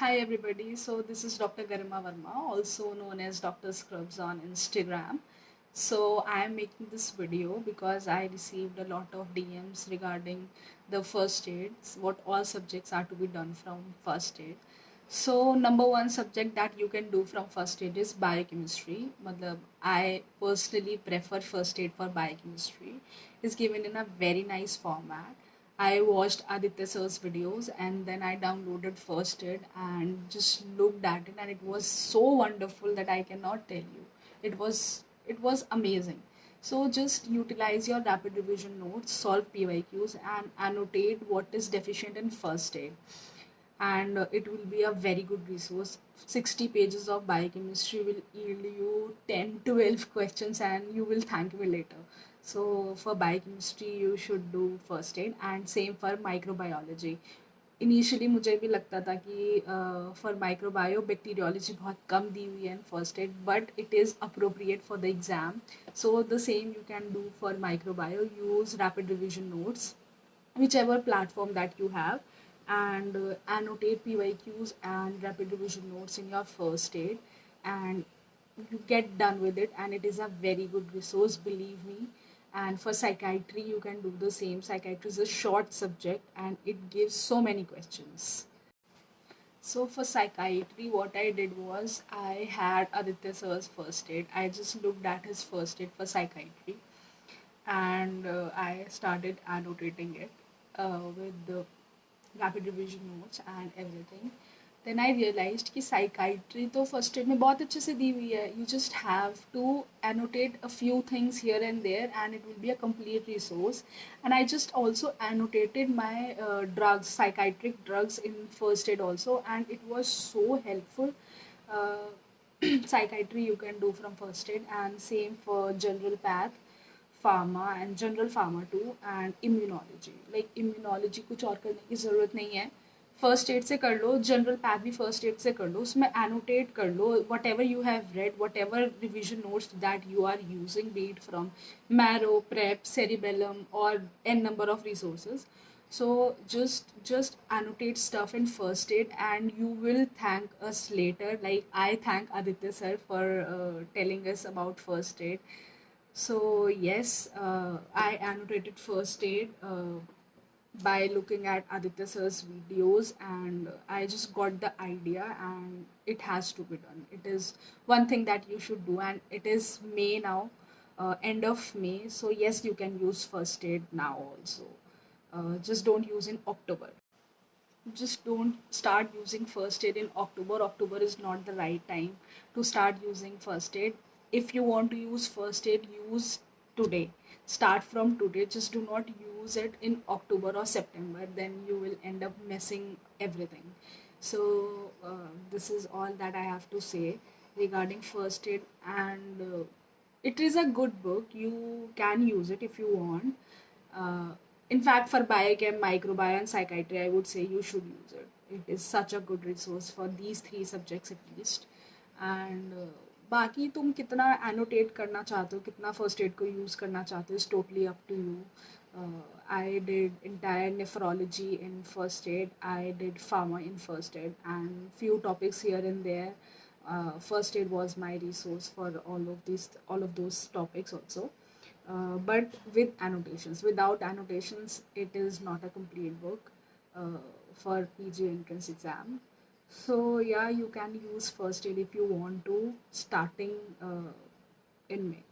Hi everybody, so this is Dr. Garima Verma, also known as Dr. Scrubs on Instagram. So I am making this video because I received a lot of DMs regarding the first aids, what all subjects are to be done from first aid. So number one subject that you can do from first aid is biochemistry. Matlab, I personally prefer first aid for biochemistry. It's given in a very nice format. I watched Aditya Sir's videos and then I downloaded First Aid and just looked at it, and it was so wonderful that I cannot tell you. It was amazing. So just utilize your rapid revision notes, solve PYQs, and annotate what is deficient in first aid. And it will be a very good resource. 60 pages of biochemistry will yield you 10 12 questions and you will thank me later. So for biochemistry you should do first aid, and same for microbiology. Initially मुझे भी लगता था कि for microbio bacteriology बहुत कम दी हुई है first aid, but it is appropriate for the exam. So the same you can do for microbio. Use rapid revision notes, whichever platform that you have, and annotate PYQs and rapid revision notes in your first aid, and you get done with it, and it is a very good resource, believe me. And for psychiatry you can do the same. Psychiatry is a short subject and it gives so many questions. So for psychiatry, what I did was I had Aditya Sir's first aid. I just looked at his first aid for psychiatry, and I started annotating it with the rapid revision notes and everything. Then I realized कि psychiatry तो first aid में बहुत अच्छे से दी हुई है. You just have to annotate a few things here and there and it will be a complete resource. And I just also annotated my drugs, psychiatric drugs in first aid also, and it was so helpful. Uh, Psychiatry you can do from first aid, and same for general path, pharma and general pharma too, and immunology. Like immunology कुछ और करने की ज़रूरत नहीं है. First aid से कर लो, जनरल पैथ भी फर्स्ट एड से कर लो, उसमें एनोटेट कर लो whatever you have read, whatever revision notes that you are using, be it from Marrow, prep, cerebellum और n number of resources. So just annotate stuff in first aid and you will thank us later. Like I thank Aditya Sir for telling us about first aid. So yes, I annotated first aid by looking at Aditya Sir's videos, and I just got the idea and it has to be done. It is one thing that you should do, and it is May now, end of May. So yes, you can use first aid now also. Just don't use in October. Just don't start using first aid in October. October is not the right time to start using first aid. If you want to use first aid, use today. Start from today. Just do not use it in October or September, then you will end up messing everything. So this is all that I have to say regarding first aid, and it is a good book. You can use it if you want. In fact, for biochem, microbiome, and psychiatry, I would say you should use it. It is such a good resource for these three subjects at least. And बाकी तुम कितना annotate करना चाहते हो, कितना first aid को use करना चाहते हो, is totally up to you. I did entire nephrology in first aid. I did pharma in first aid, and few topics here and there. First aid was my resource for all of those topics also. But with annotations. Without annotations, it is not a complete book for PG entrance exam. So yeah, you can use first aid if you want to, starting in May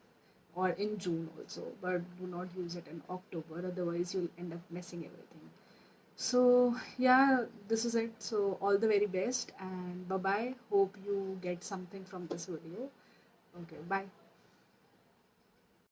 or in June also, but do not use it in October, otherwise you'll end up messing everything. So yeah, this is it. So all the very best and bye bye. Hope you get something from this video. Okay, bye.